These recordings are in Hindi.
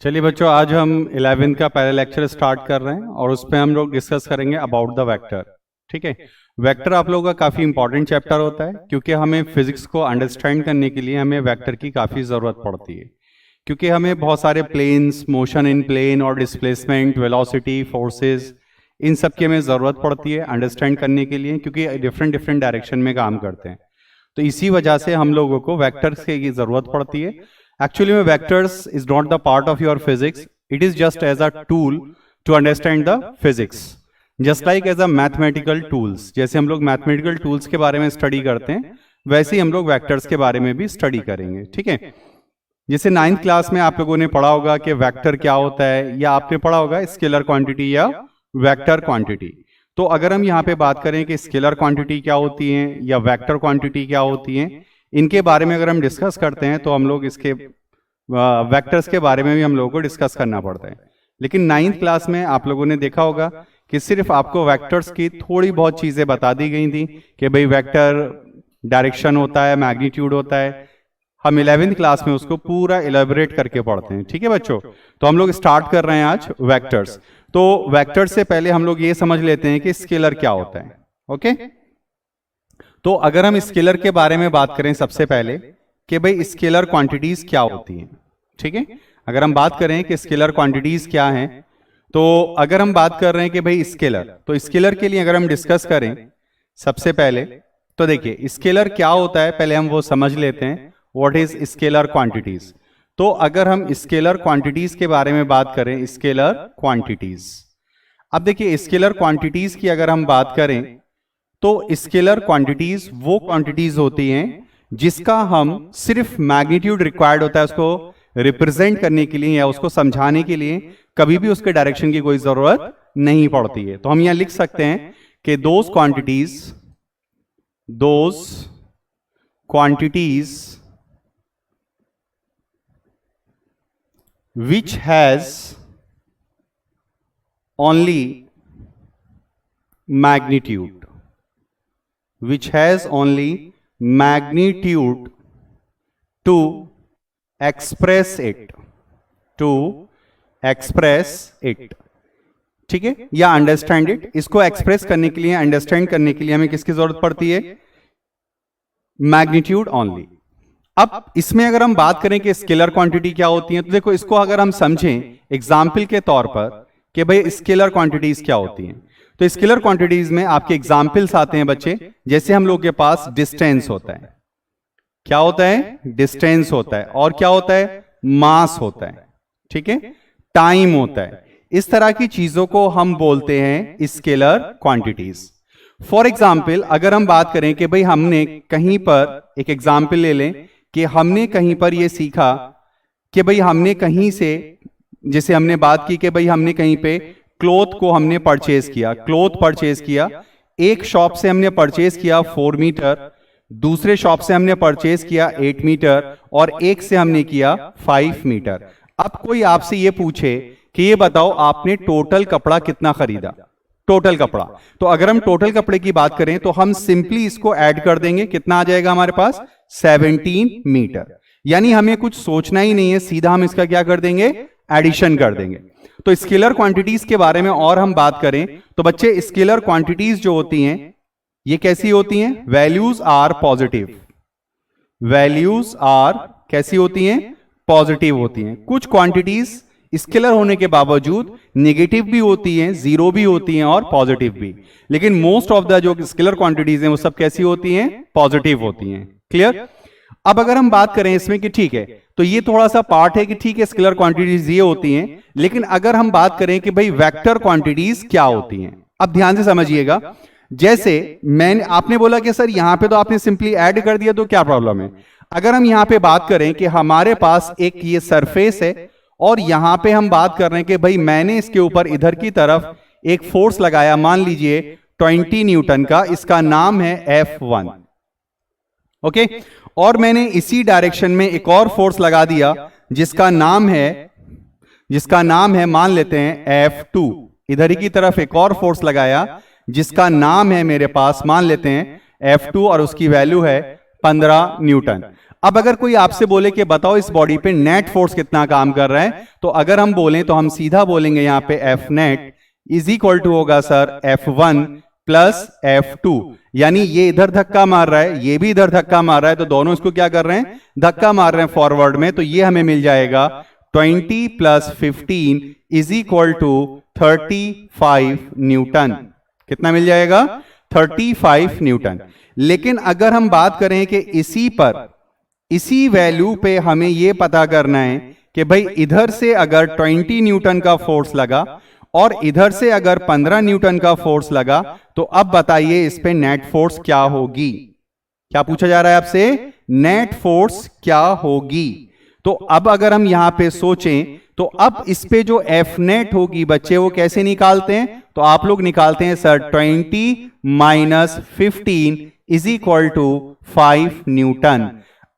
चलिए बच्चों, आज हम 11th का पहला लेक्चर स्टार्ट कर रहे हैं और उस पर हम लोग डिस्कस करेंगे अबाउट द वेक्टर। ठीक है, वेक्टर आप लोगों का काफ़ी इंपॉर्टेंट चैप्टर होता है क्योंकि हमें फिजिक्स को अंडरस्टैंड करने के लिए हमें वेक्टर की काफ़ी ज़रूरत पड़ती है, क्योंकि हमें बहुत सारे प्लेन्स, मोशन इन प्लेन और डिस्प्लेसमेंट, वेलोसिटी, फोर्सेस, इन सब की हमें ज़रूरत पड़ती है अंडरस्टैंड करने के लिए, क्योंकि डिफरेंट डिफरेंट डायरेक्शन में काम करते हैं। तो इसी वजह से हम लोगों को वेक्टर्स की ज़रूरत पड़ती है। Actually, vectors is not the part of your physics. It is just as a tool to understand the physics. Just like as a mathematical tools. जैसे हम लोग mathematical tools के बारे में स्टडी करते हैं, वैसे ही हम लोग वेक्टर्स के बारे में भी स्टडी करेंगे। ठीक है, जैसे 9th क्लास में आप लोगों ने पढ़ा होगा कि वेक्टर क्या होता है, या आपने पढ़ा होगा स्केलर क्वांटिटी या वेक्टर क्वांटिटी। तो अगर हम यहाँ पे बात करें कि स्केलर क्वांटिटी क्या होती है या वेक्टर क्वांटिटी क्या होती है, इनके बारे में अगर हम डिस्कस करते हैं तो हम लोग इसके वेक्टर्स के बारे में भी हम लोगों को डिस्कस करना पड़ता है। लेकिन 9th क्लास में आप लोगों ने देखा होगा कि सिर्फ आपको वेक्टर्स की थोड़ी बहुत चीज़ें बता दी गई थी कि भाई वेक्टर डायरेक्शन होता है, मैग्नीट्यूड होता है। हम 11th क्लास में उसको पूरा इलेबोरेट करके पढ़ते हैं। ठीक है बच्चों, तो हम लोग स्टार्ट कर रहे हैं आज वेक्टर्स। तो वेक्टर्स से पहले हम लोग ये समझ लेते हैं कि स्केलर क्या होता है। ओके, तो अगर हम स्केलर के बारे में बात करें सबसे पहले कि भाई स्केलर क्वांटिटीज क्या होती हैं। ठीक है, अगर हम बात करें कि स्केलर क्वांटिटीज क्या हैं, तो अगर हम बात कर रहे हैं कि भाई स्केलर, तो स्केलर के लिए अगर हम डिस्कस करें सबसे पहले, तो देखिए स्केलर क्या होता है पहले हम वो समझ लेते हैं। What is scalar quantities? तो अगर हम स्केलर क्वांटिटीज के बारे में बात करें, स्केलर क्वांटिटीज, अब देखिए स्केलर क्वांटिटीज की अगर हम बात करें तो स्केलर क्वांटिटीज वो क्वांटिटीज होती हैं जिसका हम सिर्फ मैग्नीट्यूड रिक्वायर्ड होता है उसको रिप्रेजेंट करने के लिए या उसको समझाने के लिए, कभी भी उसके डायरेक्शन की कोई जरूरत नहीं पड़ती है। तो हम यहां लिख सकते हैं कि those quantities which has only magnitude, which has only magnitude to express it, ठीक है, या अंडरस्टैंड इट। इसको एक्सप्रेस करने के लिए, अंडरस्टैंड करने के लिए हमें किसकी जरूरत पड़ती है? Magnitude only. अब इसमें अगर हम बात करें कि स्केलर क्वांटिटी क्या होती है, तो देखो इसको अगर हम समझें एग्जाम्पल के तौर पर कि भाई स्केलर क्वांटिटीज क्या होती हैं, तो स्केलर क्वांटिटीज में आपके एग्जाम्पल्स आते हैं बच्चे। जैसे हम लोग के पास डिस्टेंस होता है, क्या होता है? डिस्टेंस होता है, और क्या होता है? मास होता है। ठीक है, टाइम होता है। इस तरह की चीजों को हम बोलते हैं स्केलर क्वांटिटीज। फॉर एग्जाम्पल अगर हम बात करें कि भाई हमने कहीं पर, एक एग्जाम्पल ले लें कि हमने कहीं पर यह सीखा कि भाई हमने कहीं से, जैसे हमने बात की कि भाई हमने कहीं पे क्लोथ को हमने परचेज किया, एक शॉप से हमने परचेज किया 4 मीटर, दूसरे शॉप से हमने परचेज किया 8 मीटर, और एक से हमने किया 5 मीटर। अब कोई आपसे ये पूछे कि ये बताओ आपने टोटल कपड़ा कितना खरीदा, टोटल कपड़ा, तो अगर हम टोटल कपड़े की बात करें तो हम सिंपली इसको ऐड कर देंगे, कितना आ जाएगा हमारे पास? 17 मीटर। यानी हमें कुछ सोचना ही नहीं है, सीधा हम इसका क्या कर देंगे? एडिशन कर देंगे। तो स्केलर क्वांटिटीज के बारे में और हम बात करें तो बच्चे स्केलर क्वांटिटीज जो होती हैं ये कैसी होती हैं? Values are positive, values are कैसी होती हैं? पॉजिटिव होती हैं। कुछ क्वांटिटीज स्केलर होने के बावजूद नेगेटिव भी होती हैं, जीरो भी होती हैं और पॉजिटिव भी, लेकिन मोस्ट ऑफ द जो स्केलर क्वांटिटीज हैं वो सब कैसी होती हैं? पॉजिटिव होती हैं। क्लियर? अब अगर हम बात करें इसमें कि ठीक है, तो ये थोड़ा सा पार्ट है कि ठीक है स्केलर क्वांटिटीज ये होती हैं, लेकिन अगर हम बात करें कि भाई वेक्टर क्वांटिटीज क्या होती हैं, अब ध्यान से समझिएगा। जैसे आपने बोला कि सर यहां पे तो आपने सिंपली ऐड कर दिया, तो क्या प्रॉब्लम है? अगर हम यहां पे बात करें कि हमारे पास एक ये सरफेस है और यहां पे हम बात कर रहे हैं कि भाई मैंने इसके ऊपर इधर की तरफ एक फोर्स लगाया, मान लीजिए 20 न्यूटन का, इसका नाम है F1। ओके, और मैंने इसी डायरेक्शन में एक और फोर्स लगा दिया जिसका नाम है मान लेते हैं F2। इधर ही की तरफ एक और फोर्स लगाया जिसका नाम है मेरे पास, मान लेते हैं F2, और उसकी वैल्यू है 15 न्यूटन। अब अगर कोई आपसे बोले कि बताओ इस बॉडी पे नेट फोर्स कितना काम कर रहा है, तो अगर हम बोलें तो हम सीधा बोलेंगे यहां पे F net is equal to होगा सर F1 प्लस F2, यानी ये इधर धक्का मार रहा है, ये भी इधर धक्का मार रहा है, तो दोनों इसको क्या कर रहे हैं, धक्का मार रहे हैं फॉरवर्ड में, तो ये हमें मिल जाएगा 20 plus 15 is equal to 35 newton. कितना मिल जाएगा, 35 न्यूटन। लेकिन अगर हम बात करें कि इसी वैल्यू पे हमें यह पता करना है कि भाई इधर से अगर 20 न्यूटन का फोर्स लगा और इधर से अगर 15 न्यूटन का फोर्स लगा, तो अब बताइए इस पे नेट फोर्स क्या होगी। क्या पूछा जा रहा है आपसे, नेट फोर्स क्या होगी। तो अब अगर हम यहां पे सोचें तो अब इस पे जो एफ नेट होगी बच्चे वो कैसे निकालते हैं, तो आप लोग निकालते हैं sir 20 minus 15 is equal to 5 newton.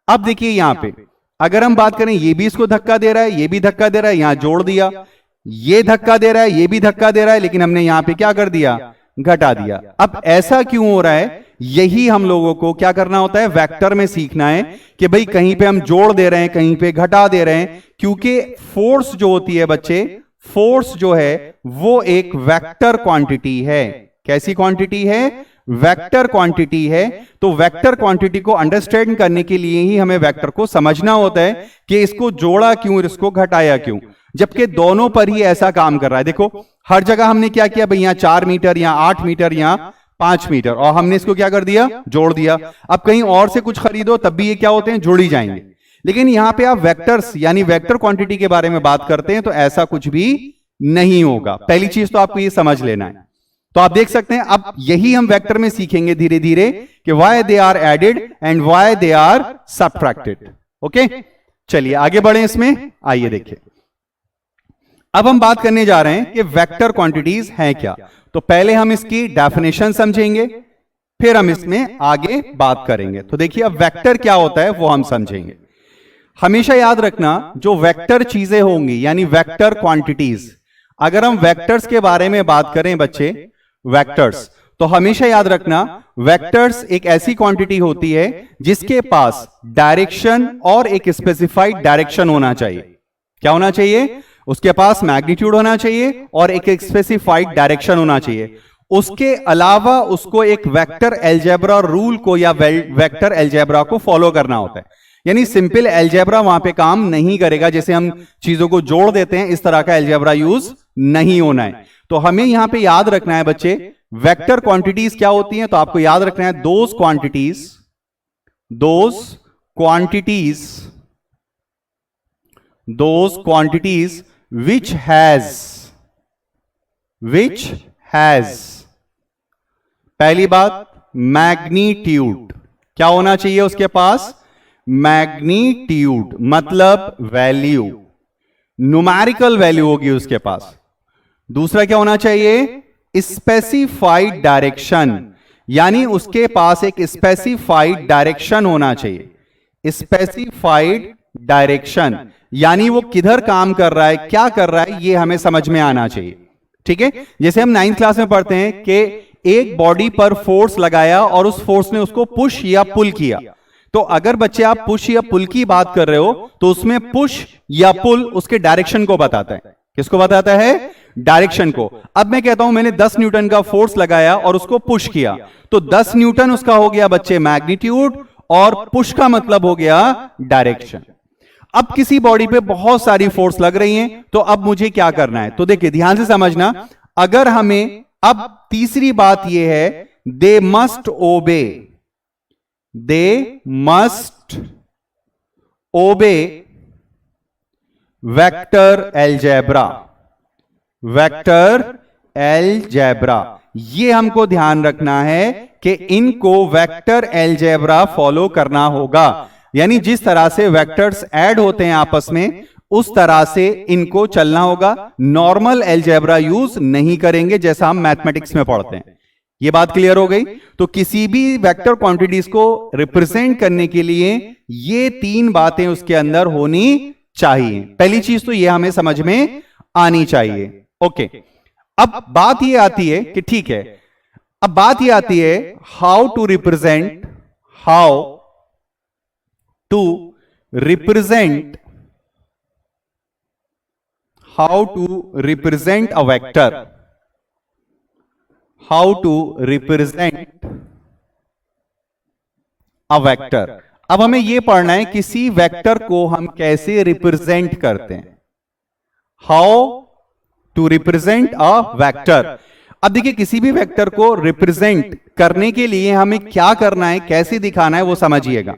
अब देखिए यहां पे अगर हम बात करें, ये भी इसको धक्का दे रहा है, ये भी धक्का दे रहा है, यहां जोड़ दिया, ये धक्का दे रहा है, ये भी धक्का दे रहा है, लेकिन हमने यहां पे क्या कर दिया, घटा दिया। अब ऐसा क्यों हो रहा है, यही हम लोगों को क्या करना होता है, वेक्टर में सीखना है कि भाई कहीं पे हम जोड़ दे रहे हैं, कहीं पे घटा दे रहे हैं, क्योंकि फोर्स जो होती है बच्चे, फोर्स जो है वो एक वेक्टर क्वांटिटी है। कैसी क्वांटिटी है, वेक्टर क्वांटिटी है। तो वेक्टर क्वांटिटी को अंडरस्टैंड करने के लिए ही हमें वेक्टर को समझना होता है कि इसको जोड़ा क्यों और इसको घटाया क्यों, जबकि दोनों पर ही ऐसा काम कर रहा है। देखो हर जगह हमने क्या किया भाई, यहां 4 मीटर, यहां 8 मीटर, यहां 5 मीटर, और हमने इसको क्या कर दिया, जोड़ दिया। अब कहीं और से कुछ खरीदो तब भी ये क्या होते हैं, जुड़ ही जाएंगे। लेकिन यहां पे आप वेक्टर्स यानी वेक्टर क्वांटिटी के बारे में बात करते हैं तो ऐसा कुछ भी नहीं होगा। पहली चीज तो आपको ये समझ लेना है। तो आप देख सकते हैं अब यही हम वेक्टर में सीखेंगे धीरे धीरे कि why they are added and why they are subtracted. Okay, चलिए आगे बढ़े इसमें। आइए देखिए, अब हम बात करने जा रहे हैं कि वेक्टर क्वांटिटीज हैं क्या। तो पहले हम इसकी डेफिनेशन समझेंगे, फिर हम इसमें आगे बात करेंगे। तो देखिए अब वेक्टर क्या होता है वो हम समझेंगे। हमेशा याद रखना जो वेक्टर चीजें होंगी यानी वेक्टर क्वांटिटीज, अगर हम वेक्टर्स के बारे में बात करें बच्चे, वेक्टर्स, तो हमेशा याद रखना वेक्टर्स एक ऐसी क्वांटिटी होती है जिसके पास डायरेक्शन और एक स्पेसिफाइड डायरेक्शन होना चाहिए। क्या होना चाहिए, उसके पास मैग्नीट्यूड होना चाहिए और एक स्पेसिफाइड डायरेक्शन होना चाहिए। उसके अलावा उसको एक वेक्टर अलजेब्रा रूल को या वेक्टर अलजेब्रा को फॉलो करना होता है। यानी सिंपल अलजेब्रा वहां पे काम नहीं करेगा, जैसे हम चीजों को जोड़ देते हैं इस तरह का अलजेब्रा यूज नहीं होना है। तो हमें यहां पे याद रखना है बच्चे वेक्टर क्वांटिटीज क्या होती हैं। तो आपको याद रखना है दोज क्वांटिटीज which has पहली बात मैग्नीट्यूड। क्या होना चाहिए उसके पास, मैग्नीट्यूड मतलब वैल्यू, न्यूमेरिकल वैल्यू होगी उसके पास। दूसरा क्या होना चाहिए, स्पेसिफाइड डायरेक्शन, यानी उसके पास एक स्पेसिफाइड डायरेक्शन होना चाहिए। स्पेसिफाइड डायरेक्शन यानी वो किधर काम कर रहा है, क्या कर रहा है, ये हमें समझ में आना चाहिए। ठीक है, जैसे हम 9th क्लास में पढ़ते हैं कि एक बॉडी पर फोर्स लगाया और उस फोर्स ने उसको पुश या पुल किया। तो अगर बच्चे आप पुश या पुल की बात कर रहे हो तो उसमें पुश या पुल उसके डायरेक्शन को बताता है। किसको बताता है, डायरेक्शन को। अब मैं कहता हूं मैंने 10 न्यूटन का फोर्स लगाया और उसको पुश किया, तो 10 न्यूटन उसका हो गया बच्चे मैग्नीट्यूड, और पुश का मतलब हो गया डायरेक्शन। अब किसी बॉडी पे बहुत सारी फोर्स लग रही हैं, तो अब मुझे क्या करना है, तो देखिए ध्यान से समझना। अगर हमें अब तीसरी बात यह है, दे मस्ट ओबे वेक्टर अलजेब्रा। ये हमको ध्यान रखना है कि इनको वेक्टर अलजेब्रा फॉलो करना होगा। यानी जिस तरह से वेक्टर्स ऐड होते हैं आपस में उस तरह से इनको चलना होगा। नॉर्मल अलजेब्रा यूज नहीं करेंगे जैसा हम मैथमेटिक्स में पढ़ते हैं। ये बात क्लियर हो गई। तो किसी भी वेक्टर क्वांटिटीज को रिप्रेजेंट करने के लिए ये 3 बातें उसके अंदर होनी चाहिए। पहली चीज तो ये हमें समझ में आनी चाहिए। ओके, अब बात ये आती है कि ठीक है, अब बात ये आती है how to represent to represent how to represent a vector, how to represent a vector. अब हमें यह पढ़ना है किसी वेक्टर को हम कैसे रिप्रेजेंट करते हैं, how to represent a vector. अब देखिए किसी भी वेक्टर को रिप्रेजेंट करने के लिए हमें क्या करना है, कैसे दिखाना है, वो समझिएगा।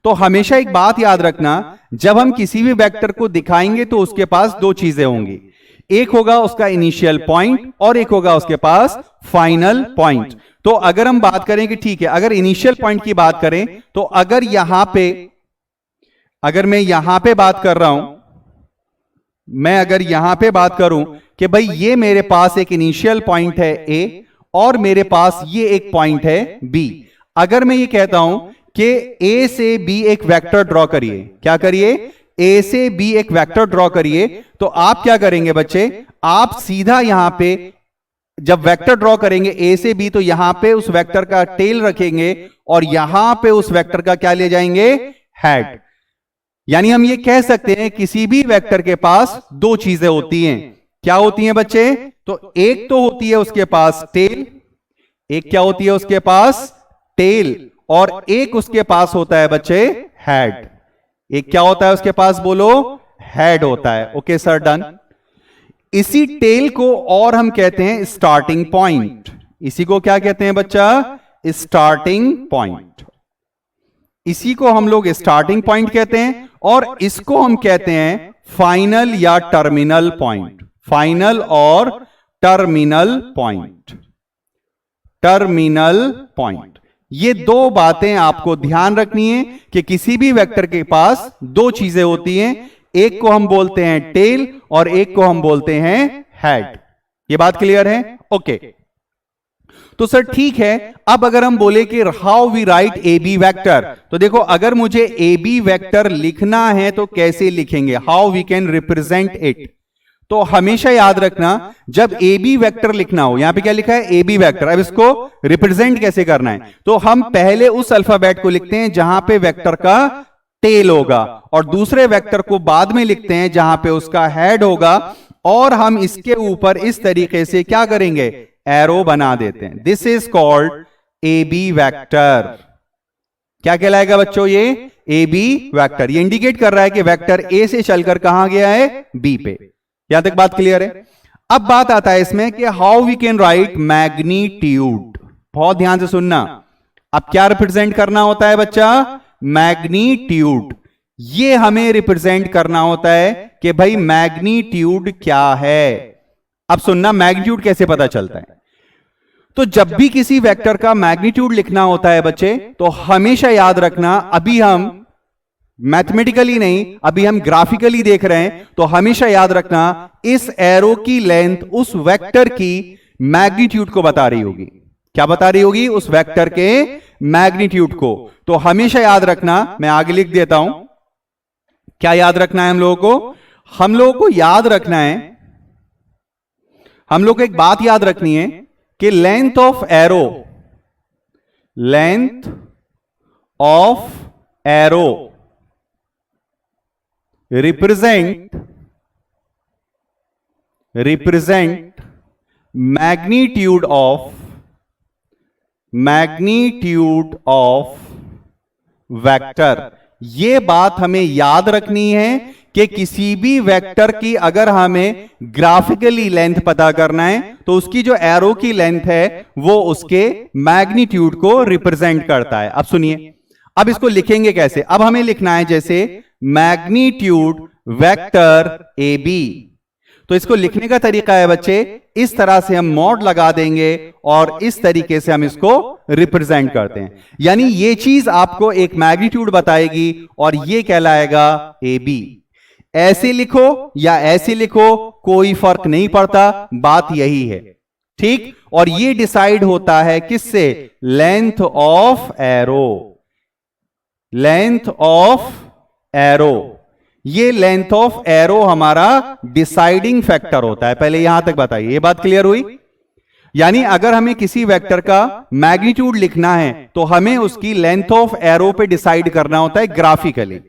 तो हमेशा एक बात याद रखना, जब हम किसी भी वेक्टर को दिखाएंगे तो उसके पास दो चीजें होंगी, एक होगा उसका इनिशियल पॉइंट और एक होगा उसके पास फाइनल पॉइंट। तो अगर हम बात करें कि ठीक है, अगर इनिशियल पॉइंट की बात करें तो अगर यहां पे, अगर मैं यहां पे बात कर रहा हूं, मैं अगर यहां पे बात करूं कि भाई ये मेरे पास एक इनिशियल पॉइंट है ए और मेरे पास ये एक पॉइंट है बी। अगर मैं ये कहता हूं कि ए से बी एक वेक्टर ड्रॉ करिए, क्या करिए, ए से बी एक वेक्टर ड्रॉ करिए, तो आप क्या करेंगे बच्चे, आप सीधा यहां पे जब वेक्टर ड्रॉ करेंगे ए से बी, तो यहां पे उस वेक्टर का टेल रखेंगे और यहां पे उस वेक्टर का क्या ले जाएंगे, हेड। यानी हम ये कह सकते हैं किसी भी वेक्टर के पास दो चीजें होती हैं। क्या होती हैं बच्चे, तो एक तो होती है उसके पास टेल, एक क्या होती है उसके पास टेल, और एक उसके पास होता है बच्चे हेड। एक क्या होता है उसके पास, बोलो, हेड होता है। Okay sir, done. इसी टेल को और हम कहते हैं स्टार्टिंग पॉइंट। इसी को क्या कहते हैं बच्चा, स्टार्टिंग पॉइंट। इसी को हम लोग स्टार्टिंग पॉइंट कहते हैं और इसको हम कहते हैं फाइनल या टर्मिनल पॉइंट। फाइनल और टर्मिनल पॉइंट, टर्मिनल पॉइंट। ये दो बातें आपको ध्यान रखनी है कि किसी भी वेक्टर के पास दो चीजें होती हैं, एक को हम बोलते हैं टेल और एक को हम बोलते हैं हेड। ये बात क्लियर है? ओके। तो सर ठीक है, अब अगर हम बोले कि how we write A B vector, तो देखो अगर मुझे ए बी वेक्टर लिखना है तो कैसे लिखेंगे, how we can represent it. तो हमेशा याद रखना, जब ए बी वेक्टर लिखना हो, यहां पे क्या लिखा है, ए बी वेक्टर, अब इसको रिप्रेजेंट कैसे करना है, तो हम पहले उस अल्फाबेट को लिखते हैं जहां पे वेक्टर का टेल होगा और दूसरे वेक्टर को बाद में लिखते हैं जहां पे उसका हेड होगा, और हम इसके ऊपर इस तरीके से क्या करेंगे, एरो बना देते हैं। This is called A B vector. क्या कहलाएगा बच्चों, ये ए बी वेक्टर। ये इंडिकेट कर रहा है कि वेक्टर ए से चलकर कहां गया है, बी पे। यहां तक बात क्लियर है? अब बात आता है इसमें कि how we can write magnitude. बहुत ध्यान से सुनना, अब क्या रिप्रेजेंट करना होता है बच्चा, मैग्नीट्यूड। ये हमें रिप्रेजेंट करना होता है कि भाई मैग्नीट्यूड क्या है। अब सुनना, मैग्नीट्यूड कैसे पता चलता है, तो जब भी किसी वेक्टर का मैग्नीट्यूड लिखना होता है बच्चे, तो हमेशा याद रखना, अभी हम मैथमेटिकली नहीं, अभी हम ग्राफिकली देख रहे हैं, तो हमेशा याद रखना इस एरो की लेंथ उस वेक्टर की मैग्नीट्यूड को बता रही होगी। क्या बता रही होगी, उस वेक्टर के मैग्नीट्यूड को। तो हमेशा याद रखना, मैं आगे लिख देता हूं, क्या याद रखना है हम लोगों को, हम लोगों को याद रखना है, हम लोग को एक बात याद रखनी है कि length of arrow, length of arrow represent magnitude of vector. ये बात हमें याद रखनी है कि किसी भी वेक्टर की अगर हमें ग्राफिकली लेंथ पता करना है तो उसकी जो एरो की लेंथ है वो उसके मैग्नीट्यूड को रिप्रेजेंट करता है। अब सुनिए, अब इसको लिखेंगे कैसे, अब हमें लिखना है जैसे मैग्नीट्यूड वेक्टर ए बी। तो इसको लिखने का तरीका है बच्चे, इस तरह से हम मॉड लगा देंगे और इस तरीके से हम इसको रिप्रेजेंट करते हैं। यानी ये चीज आपको एक मैग्नीट्यूड बताएगी और ये कहलाएगा ए बी। ऐसे लिखो या ऐसे लिखो, कोई फर्क नहीं पड़ता, बात यही है, ठीक। और ये डिसाइड होता है किससे, length of arrow, length of arrow. ये लेंथ ऑफ एरो हमारा डिसाइडिंग फैक्टर होता है। पहले यहां तक बताइए, ये बात क्लियर हुई। यानी अगर हमें किसी वेक्टर का मैग्नीट्यूड लिखना है तो हमें उसकी लेंथ ऑफ एरो पे डिसाइड करना होता है ग्राफिकली।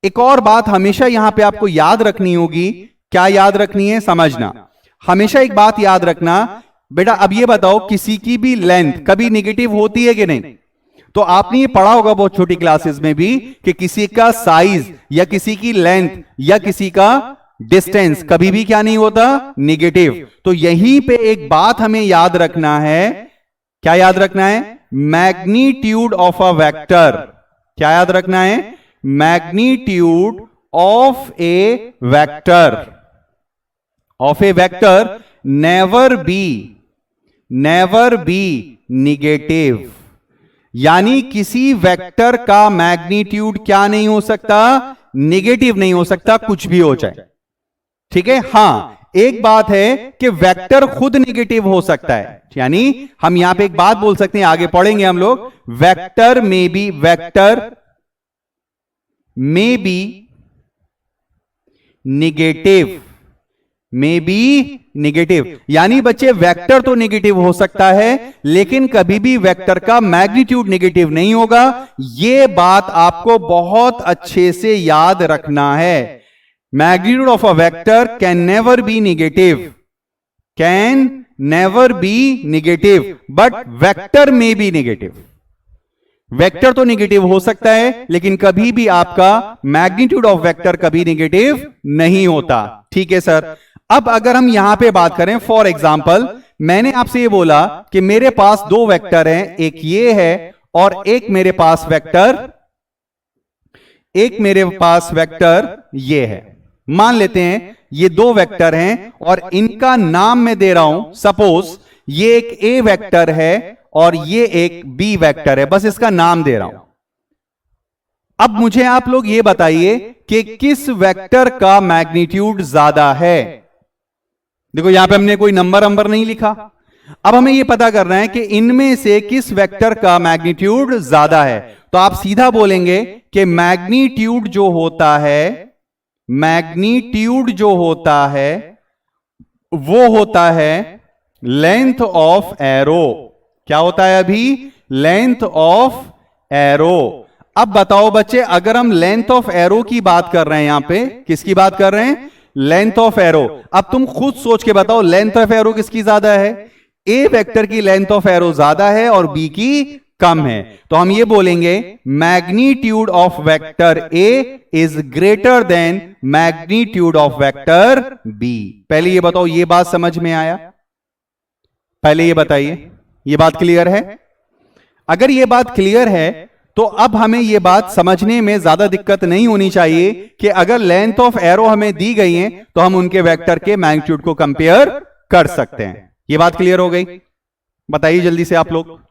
एक और बात हमेशा यहां पे आपको याद रखनी होगी, क्या याद रखनी है, समझना। हमेशा एक बात याद रखना बेटा, अब ये बताओ किसी की भी लेंथ कभी नेगेटिव होती है कि नहीं? तो आपने ये पढ़ा होगा बहुत छोटी क्लासेस में भी कि किसी का साइज या किसी की लेंथ या किसी का डिस्टेंस कभी भी क्या नहीं होता, नेगेटिव। तो यहीं पे एक बात हमें याद रखना है, क्या याद रखना है? Magnitude of a vector. क्या याद रखना है? Magnitude of A vector, of A vector never be negative. यानी किसी वेक्टर का मैग्नीट्यूड क्या नहीं हो सकता, नेगेटिव नहीं हो सकता, कुछ भी हो जाए। ठीक है। हां, एक बात है कि वेक्टर खुद नेगेटिव हो सकता है, यानी हम यहां पे एक बात बोल सकते हैं, आगे पढ़ेंगे हम लोग, वेक्टर में बी नेगेटिव, यानी बच्चे वेक्टर तो नेगेटिव हो सकता है लेकिन कभी भी वेक्टर का मैग्नीट्यूड नेगेटिव नहीं होगा। यह बात आपको बहुत अच्छे से याद रखना है। Magnitude of a vector can never be negative, but vector में बी नेगेटिव। वेक्टर तो नेगेटिव हो सकता है लेकिन कभी भी आपका मैग्नीट्यूड ऑफ वेक्टर कभी नेगेटिव नहीं होता। ठीक है सर। अब अगर हम यहां पे बात करें, फॉर एग्जाम्पल मैंने आपसे ये बोला कि मेरे पास दो वेक्टर हैं, एक ये है और एक मेरे पास वेक्टर ये है। मान लेते हैं ये दो वेक्टर हैं और इनका नाम मैं दे रहा हूं, सपोज ये एक ए वेक्टर है और ये एक बी वेक्टर है, बस इसका नाम दे रहा हूं। अब मुझे आप लोग ये बताइए कि किस वेक्टर का मैग्नीट्यूड ज्यादा है। देखो यहां पे हमने कोई नंबर नहीं लिखा। अब हमें यह पता करना है कि इनमें से किस वेक्टर का मैग्नीट्यूड ज्यादा है। तो आप सीधा बोलेंगे कि मैग्नीट्यूड जो होता है वो होता है लेंथ ऑफ एरो। क्या होता है अभी? Length of arrow. अब बताओ बच्चे, अगर हम लेंथ ऑफ एरो की बात कर रहे हैं, यहां पे किसकी बात कर रहे हैं? Length of arrow. अब तुम खुद सोच के बताओ लेंथ ऑफ एरो किसकी ज्यादा है? ए वेक्टर की लेंथ ऑफ एरो ज्यादा है और बी की कम है। तो हम ये बोलेंगे magnitude of vector A is greater than magnitude of vector B. पहले ये बताओ, ये बात समझ में आया? पहले ये बताइए, ये बात क्लियर है? अगर ये बात क्लियर है तो अब हमें यह बात समझने में ज्यादा दिक्कत नहीं होनी चाहिए कि अगर लेंथ ऑफ एरो हमें दी गई है तो हम उनके वेक्टर के मैग्नीट्यूड को कंपेयर कर सकते हैं। यह बात क्लियर हो गई? बताइए जल्दी से आप लोग।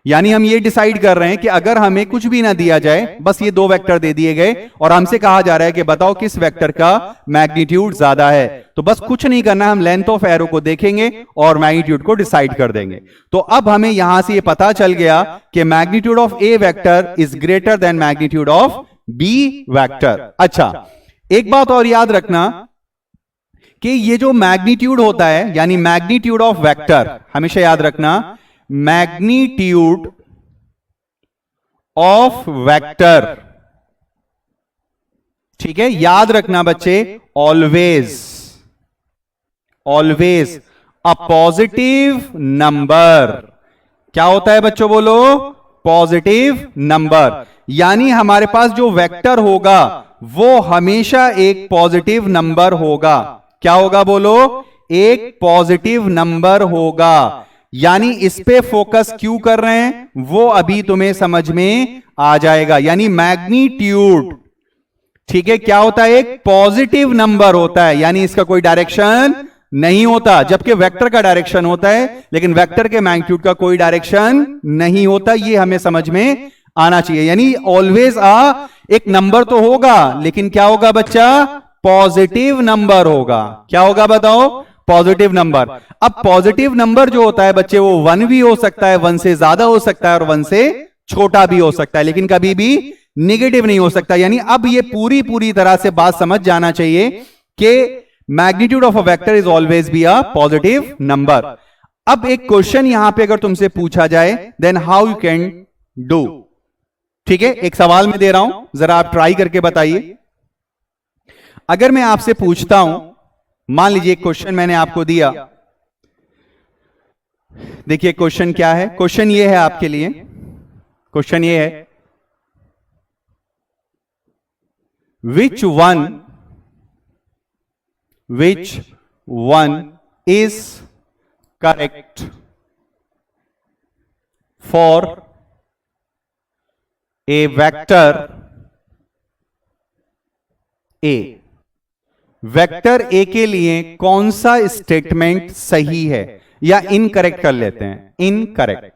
यानी हम ये डिसाइड कर रहे हैं कि अगर हमें कुछ भी ना दिया जाए, बस ये दो वेक्टर दे दिए गए और हमसे कहा जा रहा है कि बताओ किस वेक्टर का मैग्नीट्यूड ज्यादा है, तो बस कुछ नहीं करना, हम लेंथ ऑफ एरो को देखेंगे और मैग्नीट्यूड को डिसाइड कर देंगे। तो अब हमें यहां से ये पता चल गया कि magnitude of A vector is greater than magnitude of B vector. अच्छा, एक बात और याद रखना कि ये जो मैग्नीट्यूड होता है, यानी मैग्नीट्यूड ऑफ वेक्टर, हमेशा याद रखना मैग्नीट्यूड ऑफ वेक्टर, ठीक है, याद रखना बच्चे, ऑलवेज अ पॉजिटिव नंबर। क्या होता है बच्चों, बोलो? Positive number. यानी हमारे पास जो वेक्टर होगा वो हमेशा एक पॉजिटिव नंबर होगा। क्या होगा बोलो? एक पॉजिटिव नंबर होगा। यानी इस पे फोकस क्यों कर रहे हैं वो अभी तुम्हें समझ में आ जाएगा। यानी मैग्नीट्यूड, ठीक है, क्या होता है? एक पॉजिटिव नंबर होता है, यानी इसका कोई डायरेक्शन नहीं होता, जबकि वेक्टर का डायरेक्शन होता है, लेकिन वेक्टर के मैग्नीट्यूड का कोई डायरेक्शन नहीं होता। ये हमें समझ में आना चाहिए। यानी ऑलवेज एक नंबर तो होगा, लेकिन क्या होगा बच्चा? पॉजिटिव नंबर होगा। क्या होगा बताओ? Positive number. अब पॉजिटिव नंबर जो होता है बच्चे, वो 1 भी हो सकता है, 1 से ज्यादा हो सकता है और 1 से छोटा भी हो सकता है, लेकिन कभी भी नेगेटिव नहीं हो सकता। यानी अब ये पूरी तरह से बात समझ जाना चाहिए कि magnitude of a vector is always be a positive number. अब एक क्वेश्चन यहां पे अगर तुमसे पूछा जाए, then how you can do. ठीक है, एक सवाल मैं दे रहा हूं, जरा आप ट्राई करके बताइए। अगर मैं आपसे पूछता हूं, मान लीजिए क्वेश्चन मैंने आपको दिया, देखिए क्वेश्चन क्या है। क्वेश्चन ये है आपके लिए, क्वेश्चन ये है, which one is correct for a vector A. Vector A के लिए कौन सा स्टेटमेंट सही है, या इनकरेक्ट कर लेते हैं, इनकरेक्ट।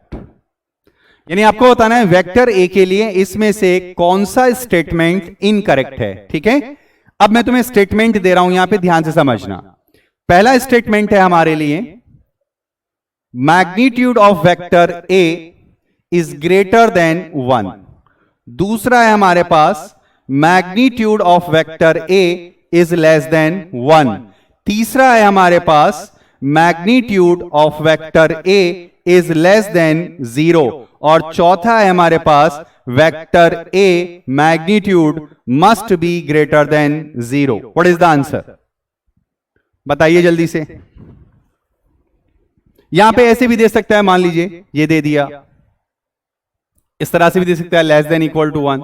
यानी आपको बताना है वेक्टर ए के लिए इसमें से कौन सा स्टेटमेंट इनकरेक्ट है। ठीक है, अब मैं तुम्हें स्टेटमेंट दे रहा हूं, यहां पे ध्यान से समझना। पहला स्टेटमेंट है हमारे लिए, magnitude of vector A is greater than 1। दूसरा है हमारे पास, magnitude of vector A is less than 1। तीसरा है हमारे पास, magnitude of vector A is less than 0। और चौथा है हमारे पास, vector A magnitude must be greater than 0। What is the answer, बताइए जल्दी से। यहां पे ऐसे भी दे सकता है, मान लीजिए ये दे दिया, इस तरह से भी दे सकता है, लेस देन इक्वल टू 1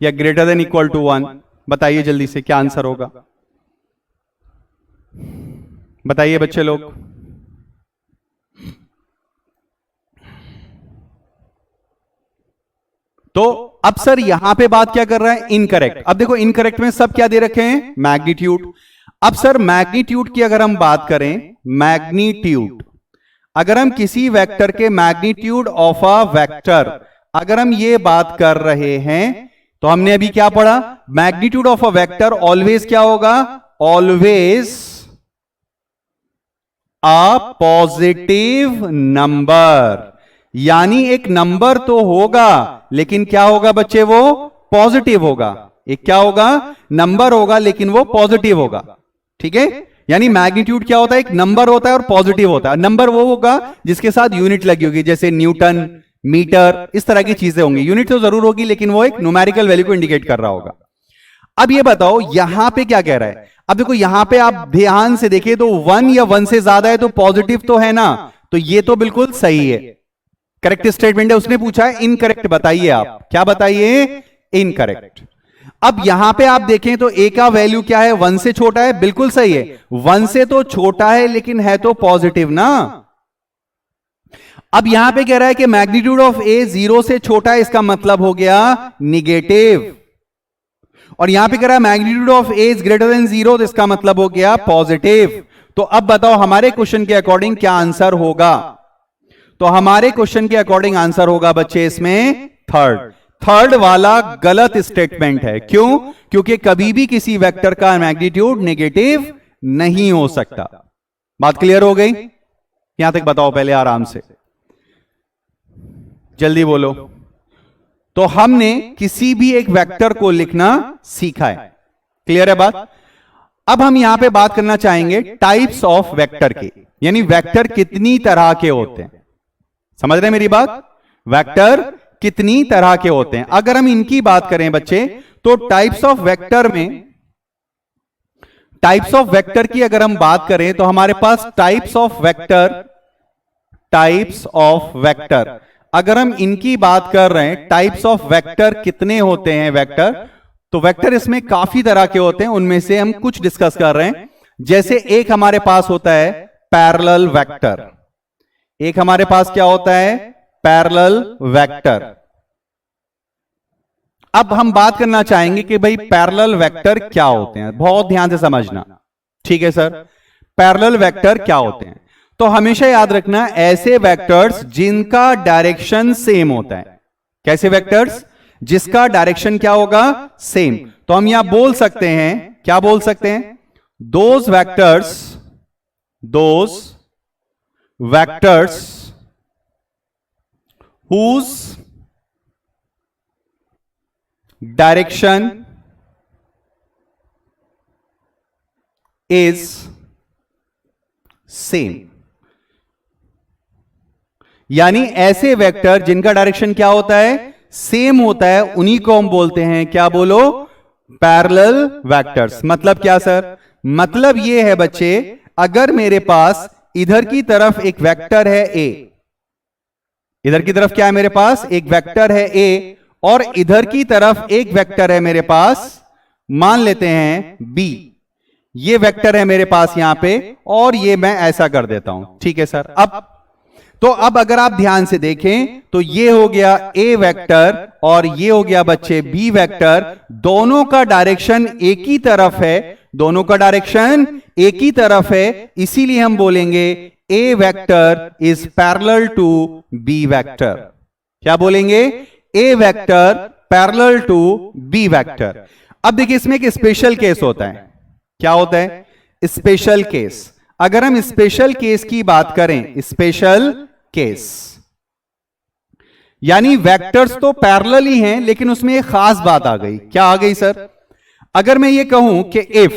या ग्रेटर देन इक्वल टू 1। बताइए जल्दी से क्या आंसर होगा, बताइए बच्चे लोग। तो अब सर यहां पे बात क्या कर रहा है, इनकरेक्ट। अब देखो इनकरेक्ट में सब क्या दे रखे हैं, मैग्नीट्यूड। अब सर मैग्नीट्यूड की अगर हम बात करें, मैग्नीट्यूड, अगर हम किसी वेक्टर के मैग्नीट्यूड ऑफ अ वेक्टर अगर हम ये बात कर रहे हैं, तो हमने अभी क्या पढ़ा, magnitude of a vector always क्या होगा, ऑलवेज अ पॉजिटिव नंबर। यानी एक नंबर तो होगा, लेकिन क्या होगा बच्चे, वो पॉजिटिव होगा। एक क्या होगा, नंबर होगा, लेकिन वो पॉजिटिव होगा। ठीक है, यानी मैग्नीट्यूड क्या होता है, एक नंबर होता है और पॉजिटिव होता है। नंबर वो होगा जिसके साथ यूनिट लगी होगी, जैसे न्यूटन, मीटर, इस तरह की चीजें होंगी। यूनिट तो जरूर होगी, लेकिन वो एक न्यूमेरिकल वैल्यू को इंडिकेट कर रहा होगा। अब ये बताओ यहां पे क्या कह रहा है। अब देखो यहां पे आप ध्यान से देखिए, तो 1 या 1 से ज्यादा है तो पॉजिटिव तो है ना, तो ये तो बिल्कुल सही है, करेक्ट स्टेटमेंट है। उसने पूछा है इनकरेक्ट, बताइए आप क्या, बताइए इनकरेक्ट। अब यहां पे आप देखें तो ए का वैल्यू क्या है, 1 से छोटा है, बिल्कुल सही है। 1 से तो छोटा है, लेकिन है तो पॉजिटिव ना। अब यहां पे कह रहा है कि मैग्नीट्यूड ऑफ ए 0 से छोटा है, इसका मतलब हो गया निगेटिव। और यहां पे कह रहा है magnitude of A is greater than 0, तो इसका मतलब हो गया पॉजिटिव। तो अब बताओ हमारे क्वेश्चन के अकॉर्डिंग क्या आंसर होगा। तो हमारे क्वेश्चन के अकॉर्डिंग आंसर होगा बच्चे इसमें थर्ड वाला गलत स्टेटमेंट है। क्यों, क्योंकि कभी भी किसी वेक्टर का मैग्नीट्यूड नेगेटिव नहीं हो सकता। बात क्लियर हो गई, यहां तक बताओ पहले आराम से, जल्दी बोलो। तो हमने किसी भी एक वेक्टर को लिखना सीखा है, क्लियर है बात। अब हम यहां पे बात करना चाहेंगे टाइप्स ऑफ वेक्टर के, यानी वेक्टर कितनी तरह के होते हैं। समझ रहे मेरी बात, वेक्टर कितनी तरह के होते हैं। अगर हम इनकी बात करें बच्चे, तो टाइप्स ऑफ वेक्टर में, टाइप्स ऑफ वेक्टर की अगर हम बात करें, तो हमारे पास टाइप्स ऑफ वेक्टर, अगर हम इनकी बात कर रहे हैं, टाइप्स ऑफ वेक्टर कितने होते हैं वेक्टर, तो वेक्टर इसमें काफी तरह के होते हैं। उनमें से हम कुछ डिस्कस कर रहे हैं। जैसे एक हमारे पास होता है पैरेलल वेक्टर, एक हमारे पास क्या होता है, पैरेलल वेक्टर। अब हम बात करना चाहेंगे कि भाई पैरेलल वेक्टर क्या होते हैं, बहुत ध्यान से समझना। ठीक है सर, पैरेलल वेक्टर क्या होते हैं, तो हमेशा याद रखना ऐसे वेक्टर्स जिनका डायरेक्शन सेम होता है। कैसे वेक्टर्स, जिसका डायरेक्शन क्या होगा, सेम। तो हम यहां बोल सकते हैं, क्या बोल सकते हैं, those vectors whose direction is same। यानी ऐसे वेक्टर जिनका डायरेक्शन क्या होता है, सेम होता है, उन्हीं को हम बोलते हैं, क्या बोलो, पैरेलल वेक्टर्स। मतलब क्या सर, मतलब ये है बच्चे, अगर मेरे पास इधर की तरफ एक वेक्टर है ए, इधर की तरफ क्या है मेरे पास, एक वेक्टर है ए, और इधर की तरफ एक वेक्टर है मेरे पास, मान लेते हैं बी, ये वेक्टर है मेरे पास यहां पे, और ये मैं ऐसा कर देता हूं, ठीक है सर। अब अगर आप ध्यान से देखें तो ये हो गया ए वेक्टर और ये हो गया बच्चे बी वेक्टर, दोनों का डायरेक्शन एक ही तरफ है, दोनों का डायरेक्शन एक ही तरफ है, इसीलिए हम बोलेंगे A vector is parallel to B vector. क्या बोलेंगे, A vector parallel to B vector. अब देखिए इसमें एक स्पेशल केस होता है, क्या होता है, स्पेशल केस। अगर हम स्पेशल केस की बात करें, स्पेशल केस यानी वेक्टर्स तो पैरेलल ही हैं, लेकिन उसमें एक खास बात आ गई। क्या आ गई सर, अगर मैं ये कहूं कि if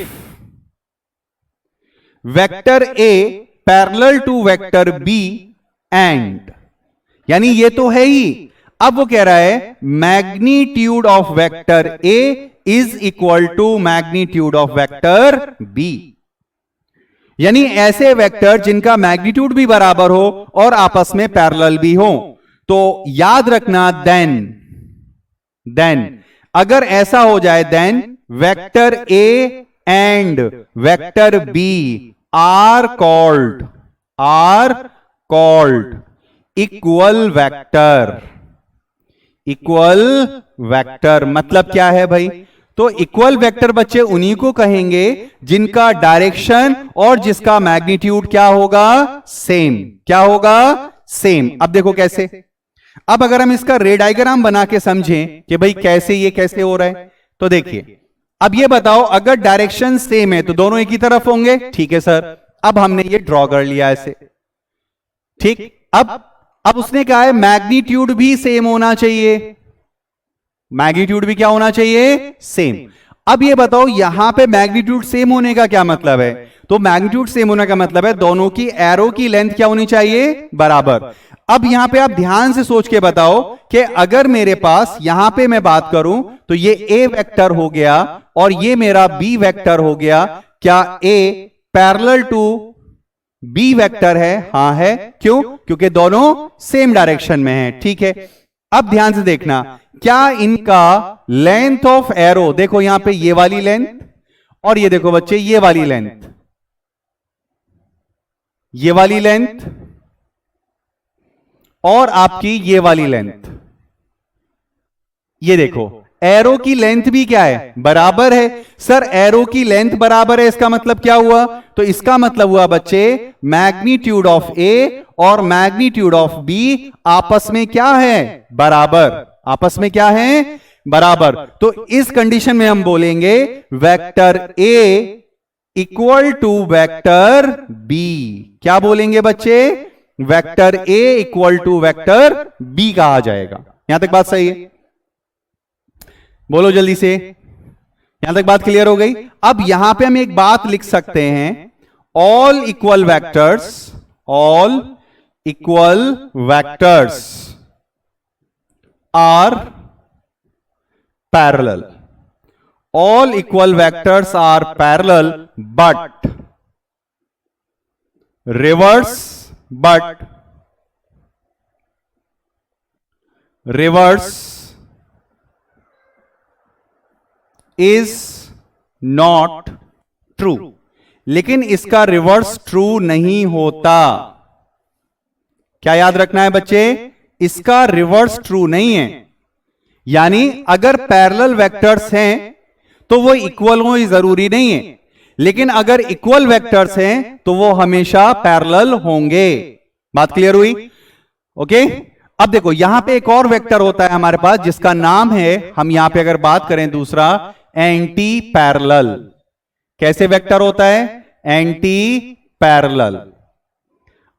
vector A parallel to vector B and, यानी ये तो है ही, अब वो कह रहा है magnitude of vector A is equal to magnitude of vector B, यानी ऐसे वेक्टर जिनका मैग्नीट्यूड भी बराबर हो और आपस में पैरेलल भी हो। तो याद रखना देन अगर ऐसा हो जाए, then vector A and vector B are called equal vector. Equal vector मतलब क्या है भाई, तो इक्वल वेक्टर बच्चे उन्हीं को कहेंगे जिनका डायरेक्शन और जिसका मैग्नीट्यूड क्या होगा, सेम। क्या होगा, सेम। अब देखो कैसे, अब अगर हम इसका रे डायग्राम बना के समझें कि भाई कैसे ये कैसे हो रहा है, तो देखिए अब ये बताओ, अगर डायरेक्शन सेम है तो दोनों एक ही तरफ होंगे, ठीक है सर। अब हमने ये ड्रॉ कर लिया ऐसे, ठीक। अब उसने कहा है मैग्नीट्यूड भी सेम होना चाहिए, मैग्नीट्यूड भी क्या होना चाहिए, सेम। अब ये बताओ यहां पे मैग्नीट्यूड सेम होने का क्या मतलब है, तो मैग्नीट्यूड सेम होने का मतलब है दोनों की एरो की लेंथ क्या होनी चाहिए, बराबर। अब यहां पे आप ध्यान से सोच के बताओ कि अगर मेरे पास यहां पे मैं बात करूं तो ये ए वेक्टर हो गया और ये मेरा बी वेक्टर हो गया, क्या ए पैरेलल टू बी वेक्टर है, हां है। क्यों, क्योंकि दोनों सेम डायरेक्शन में है, ठीक है। अब ध्यान से देखना, क्या इनका लेंथ ऑफ एरो, देखो यहां पे ये वाली लेंथ और ये देखो बच्चे ये वाली लेंथ, ये वाली लेंथ और आपकी ये वाली लेंथ, ये देखो एरो की लेंथ भी क्या है, बराबर है। सर एरो की लेंथ बराबर है, इसका मतलब क्या हुआ, तो इसका मतलब हुआ बच्चे मैग्नीट्यूड ऑफ ए और मैग्नीट्यूड ऑफ बी आपस में क्या है, बराबर। आपस में क्या है, बराबर। तो इस कंडीशन में हम बोलेंगे vector A equal to vector B. क्या बोलेंगे बच्चे, vector A equal to vector B कहा जाएगा। यहां तक बात सही है, बोलो जल्दी से, यहां तक बात क्लियर हो गई। अब यहां पे हम एक बात लिख सकते हैं, all equal vectors are parallel. All equal vectors are parallel, but reverse is not true। लेकिन इसका रिवर्स ट्रू नहीं होता। क्या याद रखना है बच्चे, इसका रिवर्स ट्रू नहीं है। यानी अगर पैरेलल वेक्टर्स हैं तो वो इक्वल हो जरूरी नहीं है, लेकिन अगर इक्वल वेक्टर्स हैं तो वो हमेशा पैरेलल होंगे। बात क्लियर हुई, ओके। अब देखो यहां पे एक और वेक्टर होता है हमारे पास जिसका नाम है, हम यहां पे अगर बात करें दूसरा, एंटी पैरेलल। कैसे वेक्टर होता है, एंटी पैरेलल।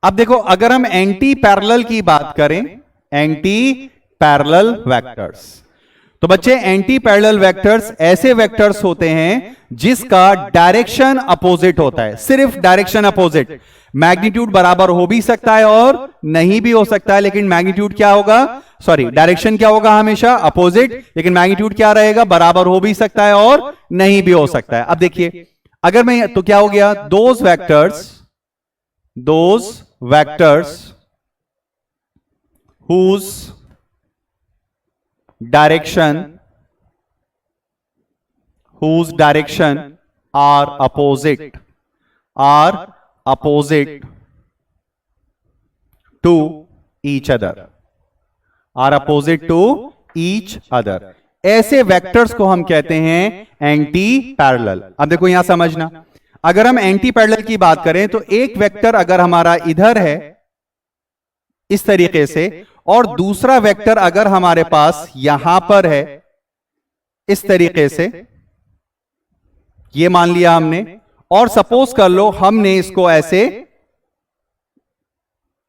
अब देखो अगर हम एंटी पैरेलल की बात करें, एंटी पैरेलल वेक्टर्स, तो बच्चे एंटी पैरेलल वेक्टर्स ऐसे वेक्टर्स होते हैं जिसका डायरेक्शन अपोजिट होता है, सिर्फ डायरेक्शन अपोजिट। मैग्नीट्यूड बराबर हो भी सकता है और नहीं भी हो सकता है, लेकिन मैग्नीट्यूड क्या होगा, सॉरी डायरेक्शन क्या होगा, हमेशा अपोजिट, लेकिन मैग्नीट्यूड क्या रहेगा, बराबर हो भी सकता है और नहीं भी हो सकता है। अब देखिए अगर मैं, तो क्या हो गया, those vectors whose direction are opposite to each other, ऐसे वेक्टर्स को हम कहते हैं एंटी पैरेलल। अब देखो यहां समझना, अगर हम एंटी पैरेलल की बात करें तो एक वेक्टर अगर हमारा इधर है इस तरीके से, और दूसरा वेक्टर अगर हमारे पास यहां पर है इस तरीके से, ये मान लिया हमने, और सपोज कर लो हमने इसको ऐसे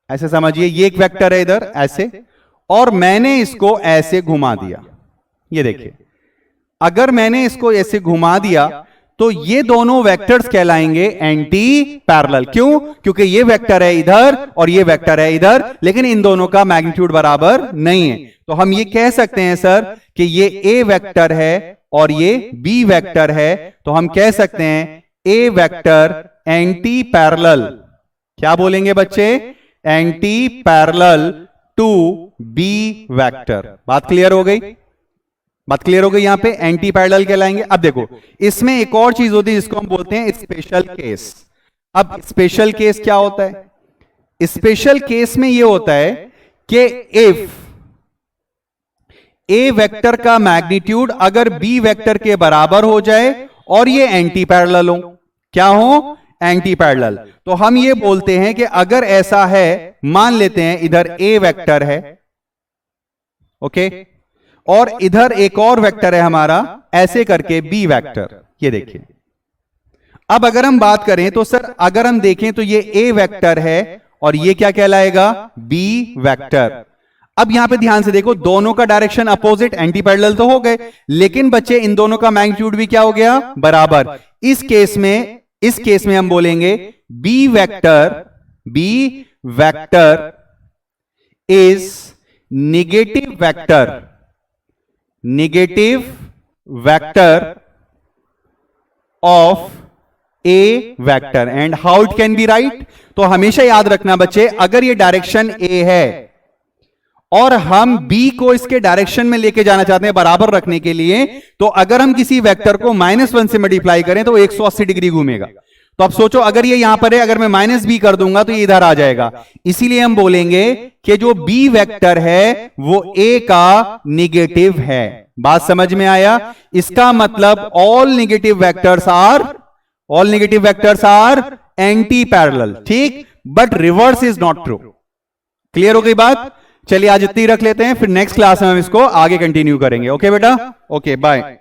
समझिए, ये एक वेक्टर है इधर ऐसे, और मैंने इसको ऐसे घुमा दिया। ये देखिए अगर मैंने इसको ऐसे घुमा दिया तो ये दोनों वेक्टर्स कहलाएंगे एंटी पैरेलल। क्यों? क्योंकि ये वेक्टर है इधर और ये वेक्टर है इधर, लेकिन इन दोनों का मैग्नीट्यूड बराबर नहीं है। तो हम ये कह सकते हैं सर कि ये ए वेक्टर है और ये बी वेक्टर है, तो हम कह सकते हैं ए वेक्टर एंटी पैरेलल, क्या बोलेंगे बच्चे, anti parallel to B vector. बात क्लियर हो गई? यहां पे एंटी पैरेलल कहलाएंगे। अब देखो इसमें एक और चीज होती है जिसको हम बोलते हैं स्पेशल केस। अब स्पेशल केस क्या होता है? स्पेशल केस में यह होता है कि इफ ए वेक्टर का मैग्नीट्यूड अगर बी वेक्टर के बराबर हो जाए और ये एंटी पैरेलल हो, क्या हो, एंटी पैरेलल, तो हम ये बोलते हैं कि अगर ऐसा है, मान लेते हैं इधर ए वेक्टर है, ओके, और इधर एक और वेक्टर है हमारा ऐसे करके बी वेक्टर, ये देखिए। अब अगर हम बात करें तो सर अगर हम देखें तो ये ए वेक्टर है और ये क्या कहलाएगा, बी वेक्टर। अब यहां पे ध्यान से देखो, दोनों का डायरेक्शन अपोजिट, एंटी पैरेलल तो हो गए, लेकिन बच्चे इन दोनों का मैग्नीट्यूड भी क्या हो गया, बराबर। इस केस में हम बोलेंगे B vector is negative vector of A vector. And how it can be write? तो हमेशा याद रखना बच्चे, अगर ये डायरेक्शन ए है और हम बी को इसके डायरेक्शन में लेके जाना चाहते हैं बराबर रखने के लिए, तो अगर हम किसी वेक्टर को -1 से मल्टीप्लाई करें तो 180 डिग्री घूमेगा। तो अब सोचो अगर ये यहां पर है, अगर मैं -b कर दूंगा तो ये इधर आ जाएगा। इसीलिए हम बोलेंगे कि जो बी वेक्टर है वो ए का निगेटिव है। बात समझ में आया? इसका मतलब all negative vectors are anti parallel, ठीक, but reverse is not true. Clear हो गई बात? चलिए आज इतनी रख लेते हैं, फिर नेक्स्ट क्लास में हम इसको आगे कंटिन्यू करेंगे। ओके बेटा, ओके बाय।